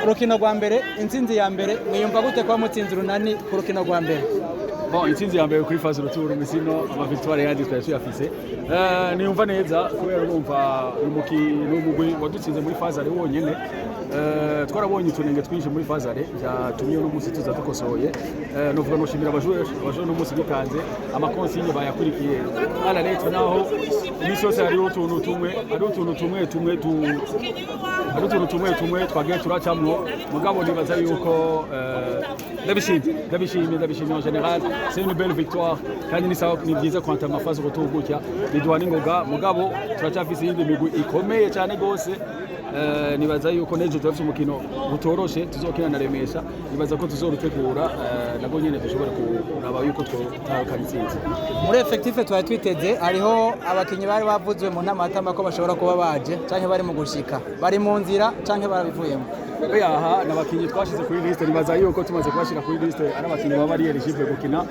urukino rwa mbere intsinzi ya mbere mwiyumva gute kwa mutsinzi runani ku rukino rwa mbere? Bon, intsinzi ya mbere kuri phase retour misino ama victoire yandi twese yafise. Niyumva neza kubera urumva umugwi wadutsinze muri phase ari wonyene. Twarabonye utunenge twinshi muri phase ari byatumye no musi tuza dukosoye. Novuga no shimira abajoueur no musi bitanze amakonsigne bayakurikiye. Ala leta naho imisi yose ari utuntu tumwe twagiye turacamwo mugabo nibaza yuko ndabishimye en général. C'est une belle victoire kandi ni byiza kwanta amafazo retour gutya biduha n'ingoga mugabo turacyafise iyindi migwi ikomeye cyane gose. Nibaza yuko nejo dufite umukino utoroshe tuzokina na Remesha, nibaza ko tuzorutegura nabo nyene dushobora kuraba yuko twatahukana intsinzi. Muri effectif twari twiteze hariho abakinyi bari bavuzwe mu ntamatama ko bashobora kuba baje canke bari mu gushika, bari mu nzira canke barabivuyemo. Aha nabakinyi twashize kuri liste, nibaza yuko tumaze kubashira kuri liste ari abakinyi baba bari eligible gukina.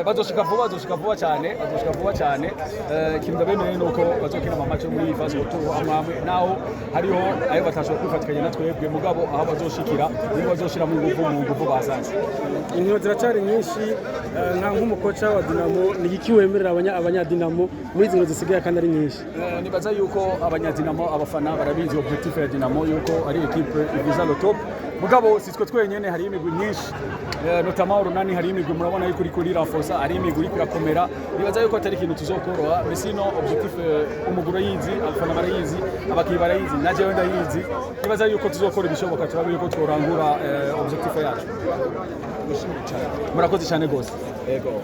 Bazoshika vuba cyane. Kimda bene nuko bazokina ama match muri phase retour amwe naho hariho ayo batashobora kwifatikanya na twebwe mugabo aho bazoshikira nibo bazoshira mu nguvu basanze. Inkino ziracari nyinshi nka nk'umukoca wa Dinamo ni iki wemerera abanyadinamo muri zino zisigaye kandi ari nyinshi? Nibaza yuko abanyadinamo abafana barabizi objectif ya Dinamo yuko ari equipe iviza le top mugabo sitwe twenyene hari imigwi myinshi notamment runani hari imigwi murabona yuko kuri renforcer hari imigwi irakomera. Nibaza yuko atari ikintu tuzokoroha mesino objectif umuguro yizi abafana barayizi abakiyi barayizi naje wenda yizi. Nibaza yuko tuzokora ibishoboka turabe yuko tworangura objectif yacu. Murakoze cyane gose. Yego.